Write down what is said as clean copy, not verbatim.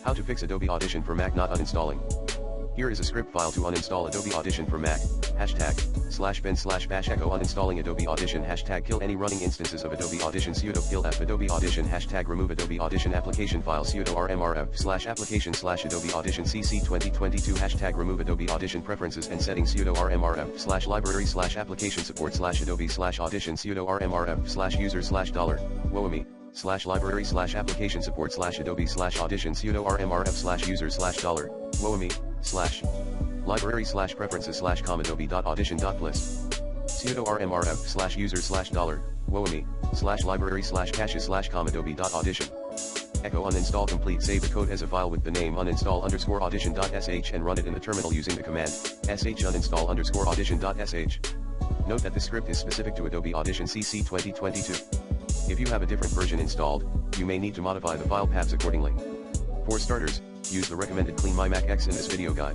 How to fix Adobe Audition for Mac not uninstalling. Here is a script file to uninstall Adobe Audition for Mac. #bin/bash echo uninstalling Adobe Audition #kill any running instances of Adobe Audition sudo kill f Adobe Audition #remove Adobe Audition application file sudo rmrf/application/Adobe Audition CC 2022 #remove Adobe Audition preferences and settings sudo rmrf/library/application support/Adobe/Audition sudo rmrf/user/$ whoami /library/application support/Adobe/Audition sudo rmrf/user/$ whoami /library/preferences/com.adobe.Audition.plist sudo rmrf/user/$ whoami /library/caches/com.adobe.Audition. Echo uninstall complete. Save the code as a file with the name uninstall_audition.sh and run it in the terminal using the command sh_uninstall_audition.sh. Note that this script is specific to Adobe Audition CC 2022. If you have a different version installed, you may need to modify the file paths accordingly. For starters, use the recommended Clean My Mac X in this video guide.